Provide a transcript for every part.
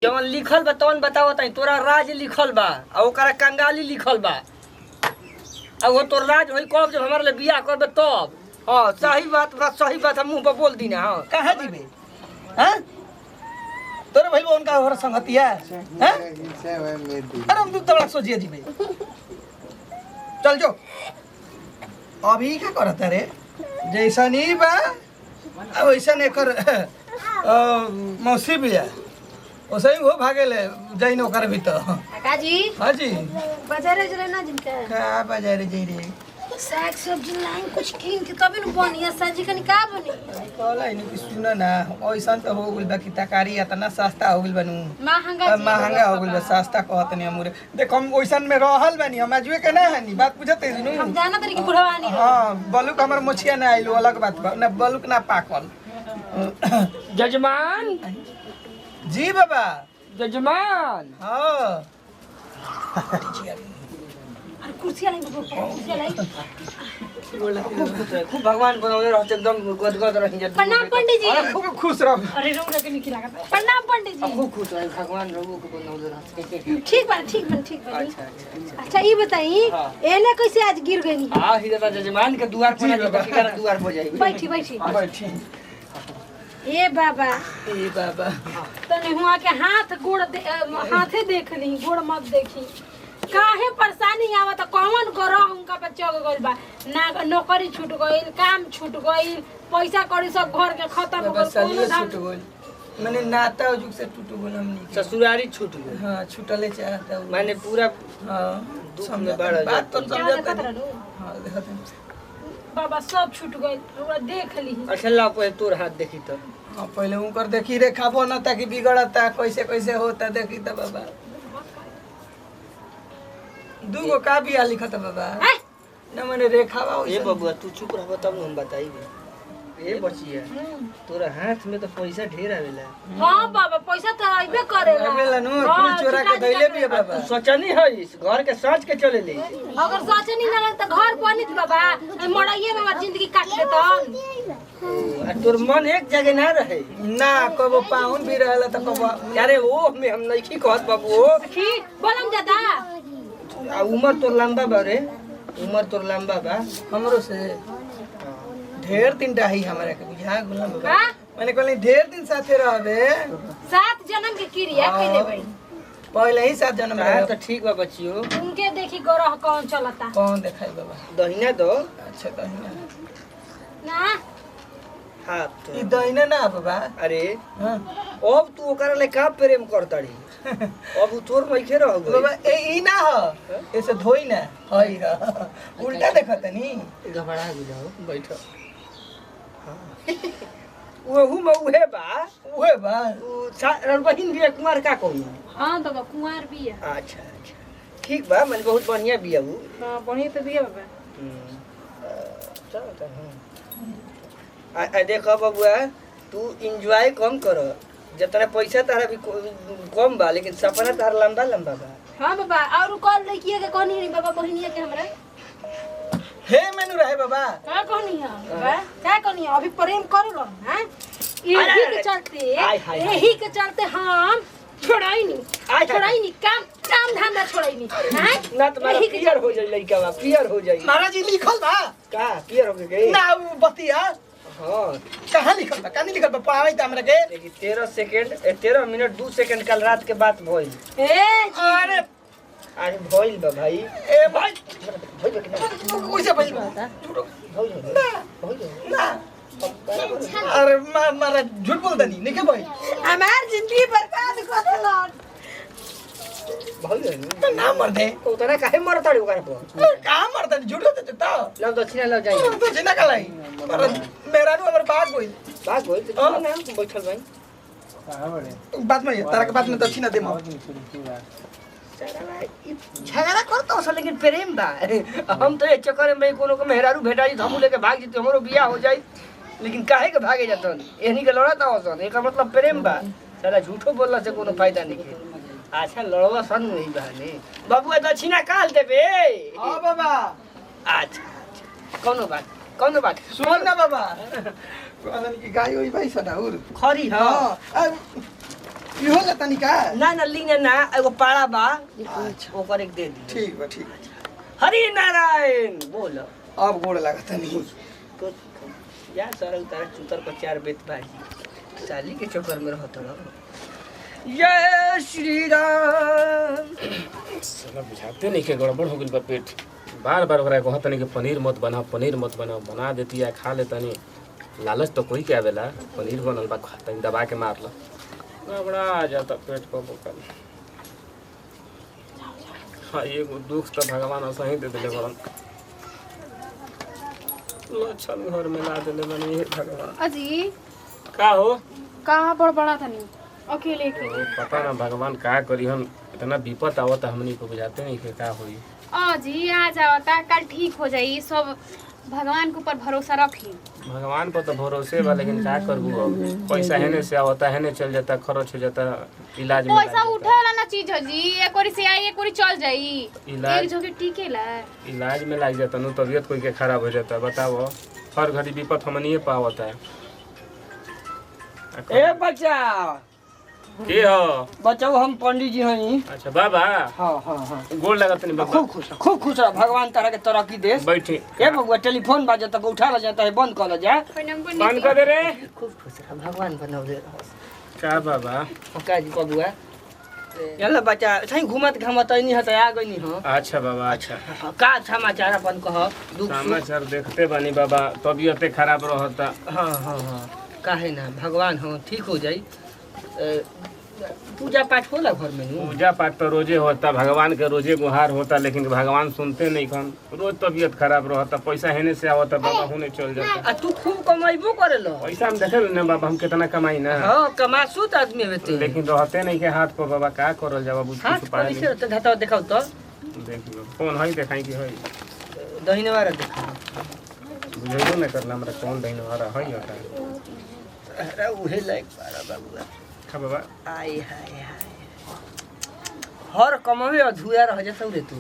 जवन लिखल बा तवन बताओ तई तोरा राज लिखल बा आ ओकरा कंगाली लिखल बा आ वो तोर राज होई कब जब हमारे लिए बियाह करबे तब। हां सही बात हम मुंह पर बोल दी ना। हां कहाँ जीबे हां तोरे भाई उनका और संगतिया हैं अरे हम तो बड़ा सोचिए जीबे चल जो अभी क्या करत रे जैसा नहीं बा वैसा नहीं कर मौसी बिया ओसे ही वो भागेले जैन ओकर भीतर। काजी हां जी बाजारे चले ना जिनका का बाजार जई रे साग सब्जी लाइन कुछ कीन के तबे न बनिया सब्जी कनी का बनी कहला इन कि सुन ना ओइसन तो हो गेल बा कि तरकारी इतना सस्ता हो गेल बनू महंगा हो गेल बा सस्ता कहत नहीं हमरे देख हम ओइसन में रहल बानी हम आजुए के ना हनी बात बुझते नु हम जाना तरी के बुढ़वानी हां बलुक हमर मोछिया ना आइलो अलग बात बा ना बलुक ना पाकल। जजमान जी बाबा जजमान हां अरे कुर्सी लाई कुर्सी लाई खूब भगवान बनौले रहते एकदम गदगद रही जा। प्रणाम पंडित जी। अरे खूब खुश रह अरे रो के नहीं खिला प्रणाम पंडित जी। खूब खुश रहे भगवान रघु को बनौले रहते। ठीक बा अच्छा ये बताई एने कैसे आज गिर गई। हां हीरा जजमान के द्वार पर के द्वार पर जाई बैठी बैठी ए बाबा तने हुआ के हाथ गोड़ हाथे देख ली गोड़ मत देखी काहे परेशानी आवत कौन ग्रह उनका पे चग गइल बा ना नौकरी छूट गइल काम छूट गइल पैसा कौड़ी सब घर के खत्म हो गइल छूट गइल माने नाता जुग से टूट गइल हमनी ससुरारी छूट गई। हां छूटले चाहता माने पूरा हां दुख में बढ़ बात तो समझत हां देखत बाबा सब छूट गइल ओकरा देख ली। अच्छा ला पहले तोर हाथ देखी तो हां पहले उनकर देखी रेखा बनता कि बिगड़ता कैसे होता देखी त बाबा दूगो का बिया लिखत बाबा न माने रेखा बा ए बबुआ तू चुप रह तब हम बताइबे। ए बचिया तोरा हाथ में तो पैसा ढेर आवेला। हां बाबा पैसा तो आइबे करेला आवेला नु कुल चोरा के दैले भी बाबा सोचनी है इस घर के सोच के चले ले अगर सोचनी ना त घर बनित बाबा मड़ाइए में हमार जिंदगी काट देतन आ तोर मन एक जगह ना रहे ना कबो पाउन भी रहला त कबो अरे ओ में हम नहीं कहत बाबू ठीक बोलम ज्यादा आ उम्र तोर लंबा बा रे उम्र तोर लंबा बा हमरो से ढेर दिन रही हमारे के बुझा गुलाम बाबा हां माने कहली ढेर दिन साथे रहबे 7 जन्म के क्रिया कइले बई पहले ही 7 जन्म रहे तो ठीक बा बच्चियो उनके देखी ग्रह कौन चलता कौन देखाई बाबा दहिना दो अच्छा दहिना ना हाथ ई दहिना ना बाबा अरे हां अब तू ओकरा ले का प्रेम करताड़ी अब उ तोर नहीं रह गई बाबा ई ना ह ऐसे धोई ना हई ह उल्टा देखत नी घबरा जाओ बैठो ओहू में उहे बा ओए बा बहिन भी कुमार का कहू। हां बाबा कुंवार भी है। अच्छा ठीक बा मन बहुत बढ़िया बिया उ हां बढ़िया तो बिया बाबा चल त आ देखो बबुआ तू एंजॉय कम कर जितना पैसा तारा भी कम बा लेकिन सपना तारा लंबा बा। हां बाबा और कॉल लइकिया के कहनी नहीं बाबा बहिनिया के हमरा हे मेनू रहे बाबा का कहनी है बाबा का कहनी है अभी प्रेम करू लो हैं यही के चलते हम छोड़ाई नहीं काम धंधा छोड़ाई नहीं हैं ना तुम्हारा पियर हो जाई लइका बा पियर हो जाई महाराज जी लिखल बा का पियर हो गई ना वो बतिया हां कहां लिखल बा कहां लिखल बा पढ़ाई त हमरा के देखी 13 मिनट 2 सेकंड कल रात के बात भइल। ए अरे अरे भइल बा भाई ए भाई भइल कि ना कैसे भइल बा भइल ना अरे मारा झूठ बोलता नहीं के भाई हमार जिंदगी बर्बाद कर देला भइल तो ना मर दे तो उतना काहे मरताड़ी ओकरा पर कहां मरता झूठ होते तो लब दक्षिणा लब जाई तो जिना कलाई पर मेरा नु हमर बात होई बात होई तो ना बैठल भाई कहां बड़े बात में तारा के बात में दक्षिणा दे मां झगड़ा करता हो लेकिन प्रेम बा हम तो ये चक्कर में कोनो को मेहरारू भेटाई हमू लेके भाग जते हमरो बियाह हो जाई लेकिन काहे के भागे जतन एहनी के लड़त आवसन एकर मतलब प्रेम बा साला झूठो बोलला से कोनो फायदा नहीं के। अच्छा लड़वा सन नहीं बहने बाबू दक्षिणा काल देबे हां बाबा अच्छा कोनो बात सुन ना बाबा कहलन की गाय होई भाई सना और खरी हां इहो ले तनी का ना ना लीने ना एगो पाड़ा बा ओकर एक दे दी ठीक बा ठीक हरि नारायण बोलो अब गोड़ लागत नहीं तो या सर उतार चुतर को 4 बेत बाजी साली के चक्कर में रहत रहो जय श्री राम साला बुझाते नहीं के गड़बड़ हो गइल बा पेट बार बार ओकरा कहत नहीं कि पनीर मत बनाओ बना देती है खा लेता नहीं लालच तो कोई के आवेला पनीर बनल बा तनी दबा के मार लो गड़बड़ा आ जाता पेट को बोकल हाँ एगो दुख तो भगवान असही दे देले बरन लक्षण घर में ला देले बनी हे भगवान अजी का हो कहाँ पर बड़ा था नहीं अकेले अकेले पता ना भगवान का करी हम इतना विपत आवत हमनी को बुझाते नहीं कि का होई अजी आ जाओ कल ठीक हो जाई सब भगवान के ऊपर भरोसा रखी भगवान पर तो भरोसे बा लेकिन क्या करबू अब पैसा हेने से आवता हेने चल जाता खर्च हो जाता इलाज में पैसा उठे वाला ना चीज है जी एक ओरी से आई एक ओरी चल जाई इलाज एक जगह टिकेला इलाज में लग जाता नु तबीयत कोई के खराब हो जाता बताओ हर घड़ी विपत हमनी पावता है ए बच्चा के हो बचाओ हम पंडित जी हई अच्छा बाबा हां हां हां गोड़ लगत नहीं बाबा खूब खुश रह भगवान तारा के तरक्की दे बैठे ए बबुआ टेलीफोन बाजे तक उठा ल जाता है बंद कर ल जा बंद कर दे रे खूब खुश रह भगवान बनाओ दे का बाबा का जी बबुआ यल्ला बच्चा सही घुमत घामत नहीं हत आ गई नहीं हो अच्छा बाबा अच्छा का समाचार अपन कह दुख सुख समाचार देखते बानी बाबा तबीयत खराब रहता हाँ हाँ हाँ काहे ना भगवान हो ठीक हो जाई पूजा पाठ होला घर में नु पूजा पाठ तो रोजे होता भगवान के रोजे गुहार होता लेकिन भगवान सुनते नहीं कौन रोज तबीयत खराब रहता पैसा हेने से आवता बाबा होने चल जाता आ तू खूब कमाइबो करेलो पैसा हम देखे ना बाबा हम कितना कमाई ना हां कमासुत आदमी होते लेकिन रहते नहीं के हाथ पर बाबा का करल जाबा बुझ हाथ कुछ पर पाए इसे रहते घाटा देखाओ तो देख लो कौन है देखाई की है दहिने वाला देखा बुझेबो नहीं करला हमरा कौन दहिन वाला है होता अरे उहे लायक पारा बाबूआ का बाबा आय हाय हाय हर कमावे अधूरा रह जाता रे तू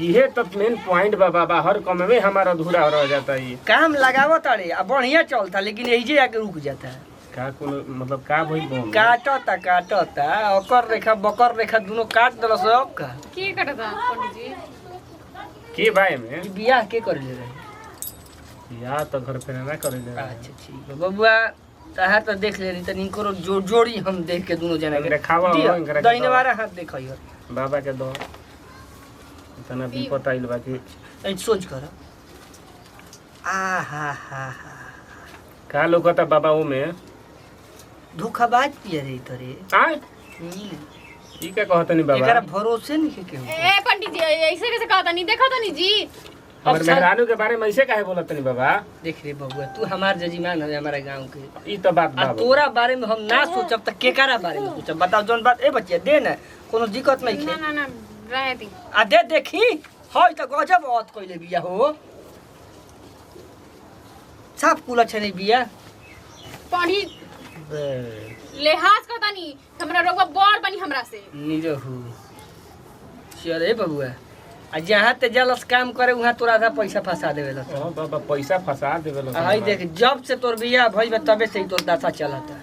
ये तो मेन पॉइंट बा बाबा हर कम में हमारा अधूरा रह जाता है ये काम लगावत अरे आ बढ़िया चलता लेकिन यही जे आके रुक जाता है का कोन मतलब का भइल बोल काटता ओकर रेखा बकर रेखा दोनों काट दल सब का के कटता पंडित जी के भाई में कि बियाह के कर ले रहे या तो घर पे ना करे ले अच्छा ठीक है बबुआ तहार तो देख ले रही तनी इनको जोड़ी हम देख के दोनों जना के खावा इनकरा दहिने वाला हाथ देखइयो बाबा के दो इतना विपत आइल बा कि ऐ सोच कर आ हा हा हा का लोगता बाबा ओ में धोखाबाज पिए रे तोरे आय ई का कहतनी बाबा एकरा भरोसे नहीं के केहू ए पंडित जी ऐसे कैसे कहता नहीं देखा तो नहीं जी हमर मेहरानू के बारे में ऐसे काहे बोलतनी बाबा देख रे बबुआ तू हमार जजीमान है हमारे गांव के ई तो बात आ बाबा तोरा बारे में हम ना सोचब त केकरा बारे में सोचब बताओ जोन बात ए बच्चे दे ना कोनो दिक्कत नहीं ना है ना ना रहे दी आ दे देखी हई त गजब औत कइले बिया हो साफ कुला छने बिया पंडित लिहाज करता नहीं हमरा रोगवा बड़ बनी हमरा से निरहु चल ए बबुआ आ जहाँ ते जलस काम करे वहाँ तोरा आधा पैसा फंसा देवेला ओ बाबा पैसा फंसा देवेला हाय देख जब से तोर बिया भइल बा तबे से ही तोर दासा चलता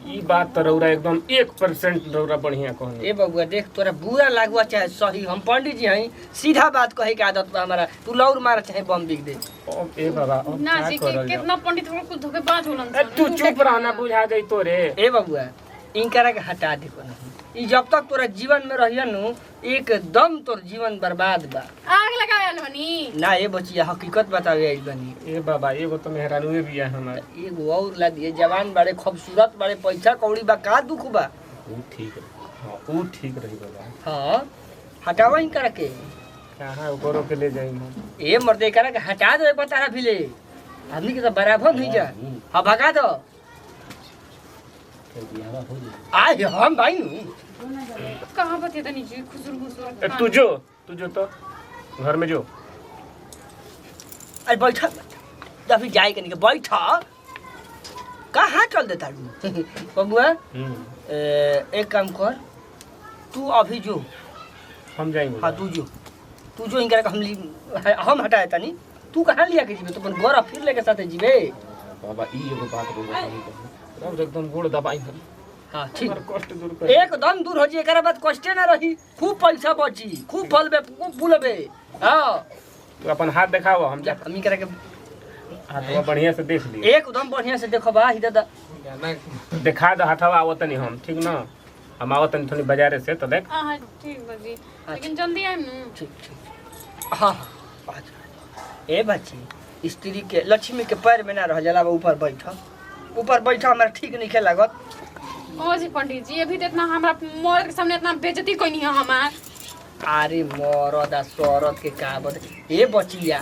ई बात तो रौरा एकदम 1% रौरा बढ़िया कहनी ए बबुआ देख तोरा बुरा लागुआ चाहे सही हम पंडित जी हई सीधा बात कहे के आदत बा हमारा तू लौर मार चाहे बम बिक दे ओ ए बाबा अब ना क्या जी करल कितना पंडित को कुछ धोखेबाज होलन ए तू चुप रहना बुझा जाई तोरे ए बबुआ इनकरा के हटा दे को नहीं ई जब तक तोरा जीवन में रहिया नु एकदम तोर जीवन बर्बाद बा आग लगावे बनी ना ए बचिया हकीकत बतावे आई बनी ए बाबा एगो तो मेहरानू बिया हमार एगो और ला दिए जवान बड़े खूबसूरत बड़े पैसा कौड़ी बा का दुख बा ऊ ठीक है हां ऊ ठीक रही बाबा हां हटावा इनकरा के कहां ओकरो के ले जाई हम ए मर्दे करा के हटा दो एक बार तारा भी ले आदमी के तो बराबर नहीं जा हां भगा दो बियाह हो जाई आज हम भाई नु कहां बते तनी जी खुसुर खुसुर तू जो तो घर में जो अरे बैठा या फिर जाए कनी के बैठा कहाँ चल देता बबुआ एक काम कर तू अभी जो हम जाएंगे हाँ तू जो इनका हम हटाए तनी तू कहाँ लिया के जीवे तो अपन गोरा फिर लेके साथे जीवे बाबा ई एगो बात बोल रही है एकदम गोड़ दबाई हम हाँ ठीक हमार कष्ट दूर कर एकदम दूर हो जी। एकरा बाद कष्टे ना रही, खूब पैसा बची, खूब फलबे, खूब फूलबे। हाँ तू अपन हाथ दिखाओ, हम जा हमी करा के हाथवा बढ़िया से देख ली। एकदम बढ़िया से देखो बा ही दादा। दिखा दो हाथवा आवत नहीं हम, ठीक ना? हम आवत नहीं थोड़ी बाजारे से, तो देख। हाँ ठीक बाजी, लेकिन जल्दी आए ना। ठीक ठीक। हाँ हाँ ए बच्ची, स्त्री के लक्ष्मी के पैर में ना रह जाला, ऊपर बैठा, ऊपर बैठा हमारा ठीक नहीं खे लागत। ओ जी पंडित जी, अभी तो इतना हमरा मोर के सामने इतना बेइज्जती कोई नहीं है हमार। अरे मरद आ सरद के का बत ए बचिया,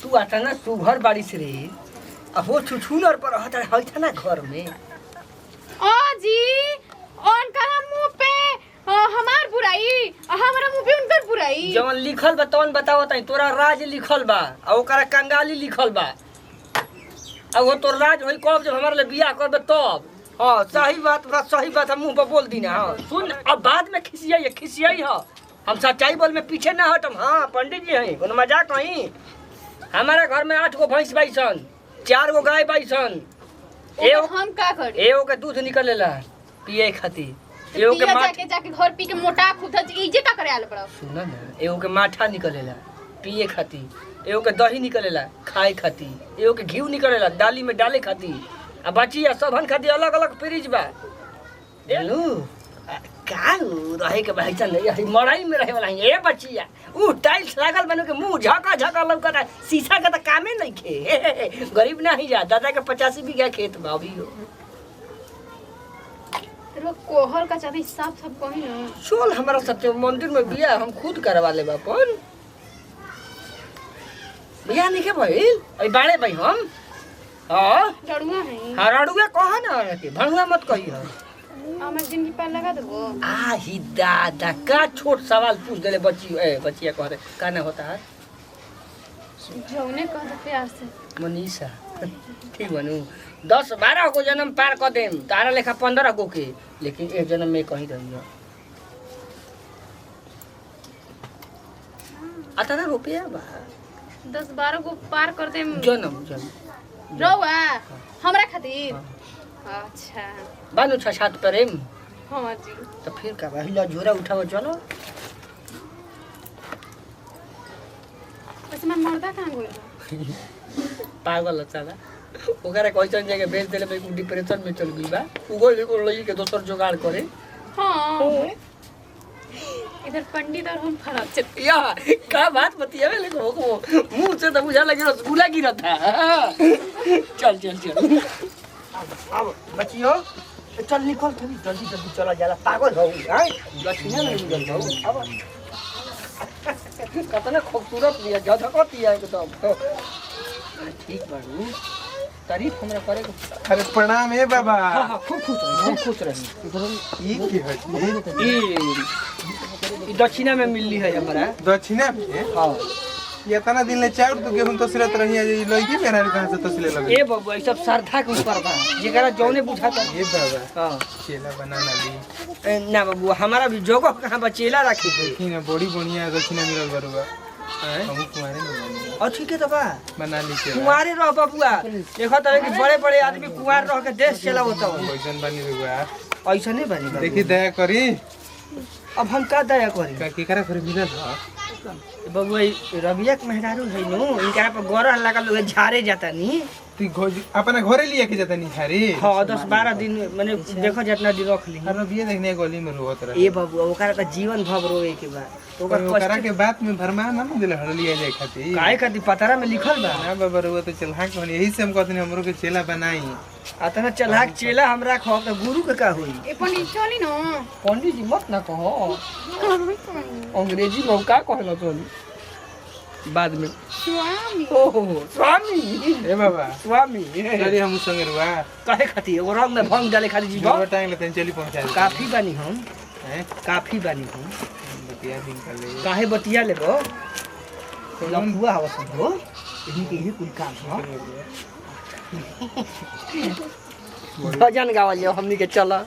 तू आता ना तू घर बारिश रे, अब वो छुछुनर पर रहता है ना घर में। ओ जी, उनका मुंह पे हमार बुराई, हमारा मुंह पे उनकर बुराई। जवन लिखल बा तवन बताओ ताई, तोरा राज लिखल बा आ ओकरा कंगाली लिखल बा। अब वो तोर राज होई कब जब हमारे लिए बियाह करबे तब। हाँ सही बात बा, सही बात हम मुंह पर बोल दी ना। हाँ सुन, अब बाद में खिसियाई है, हम सच्चाई बोल में पीछे ना हटम। हाँ पंडित जी हैं, कोनो मजाक नहीं। हमारे घर में 8 गो भैंस बाईसन, 4 गो गाय बाईसन। हम का करी? एगो के दूध निकलेला पिए खातिर, एगो के जाके घर पी के मोटा खुद इजे का करे आले पड़ा। सुन ना, एगो के माठा निकलेला पिए खातिर, एगो के दही निकलेला खाए खातिर, एगो के घी निकलेला दाली में डाले खातिर, आ बचिया सबन खातिर अलग अलग फ्रिज बा। एलू का रहे के भाई चल यही मड़ाई में रहे वाला है। ए बचिया, ऊ टाइल्स लागल बनो के मुंह झका लौकता, शीशा का त कामे नहीं खे। गरीब नहीं जा, दादा के 85 बीघा खेत बा अभी। तेरे कोहर का चाबी साफ कही ना। चल हमारा सत्य मंदिर में बिया हम खुद करवा ले अपन। बिया नहीं के भइल अई बाड़े भाई हम। हां डरुआ है। हां रडुआ कहा ना के भणुआ मत कही हो। हमर जिंदगी पर लगा देबो। आ ही दादा का छोट सवाल पूछ देले बच्ची। ए बच्चिया कह रहे का ना होता है? जौने कह दे प्यार से। मनीषा ठीक बनू, 10-12 को जन्म पार कर देम, तारा लेखा 15 गो के, लेकिन एक जन्म में कहीं रही हो। आता ना रुपया बा 10-12 गो पार कर दे जन्म रहुआ हमरा खातिर। अच्छा बानू 6-7 प्रेम। हाँ जी। तो फिर का हिला झोरा उठाओ चलो। वैसे मैं मर्दा कहाँ गइल? पागल साला, ओकरा कैसन जगह भेज देले भाई, डिप्रेशन में चल गई बा। उगल को लई के दोसर जुगाड़ करे। हाँ इधर पंडित और हम खराब चल। या का बात बतियावे लेकिन वो मुंह से तो बुझा लगे रसगुल्ला गिरा था। चल चल चल अब बचियो, चल निकल थोड़ी जल्दी जल्दी चला जाला, पागल हो हैं लक्ष्मी नहीं निकल जाओ। अब कितना खूबसूरत लिया झकती है एकदम। ठीक बाबू, तारीफ हमरा करे। अरे प्रणाम है बाबा। हां हां खूब खुश रही। ये की है? ये दक्षिणा में मिलली है हमारा। दक्षिणा में? हां ये तना दिन ले चाउर तो गेहूं तो सिरत रही है, ये लड़की मेरा कहां से तो सिले लगे? ए बाबू ये सब श्रद्धा के ऊपर बा, जेकरा जौने बुझाता। ये बाबा हां चेला बनाना ली ना बाबू, हमारा भी जगह कहाँ बचेला रखी थे। देखी ना बड़ी बढ़िया दक्षिणा मिलल बरुआ। हम कुमारे नहीं और ठीक है तो बा बना ली के कुंवारे रह बबुआ। देखो तो कि बड़े बड़े आदमी कुंवार रह के देश चलावता हो। कैसन बनी बरुआ? ऐसा नहीं बनी बाबू। देखी दया करी अब हम का दया करी का केकरा करे मिलल ह? बबुआ? रबिया के मेहरारू है नो, इनका पर गोरा लगा लोग झारे जाता नहीं। तू अपना घरे लिया के जाता नहीं थारी? हाँ 10-12 दिन मैंने देखो जितना दिन रख ली। अरे ये देखने गली में रोत रहे। ए बबुआ ओकरा का जीवन भर रोए के बाद तो ओकरा के बात में भरमा ना दिले हड़लिया जाए खातिर। काहे खातिर पतरा में लिखल बा ना बाबा रुआ तो चलहाक बनी, यही से हम कहते हैं हमरो के चेला बनाई। अतना चलाक चेला हमरा खो के गुरु के का होई? ए पंडित चली ना। पंडित जी मत ना कहो, अंग्रेजी में का कहला तो बाद में। स्वामी। ओहो स्वामी। ए बाबा स्वामी चलिए हम संगे रुआ काहे खातिर? वो रंग में भंग डाले खातिर जी जो टाइम लेते हैं चली पहुंचा दे। काफी बानी हम, हैं काफी बानी हम। बतिया दिन कर ले काहे बतिया लेबो? लफुआ हवा सब हो, यही कुल काम हो। भजन गावल जाओ हमनी के चला।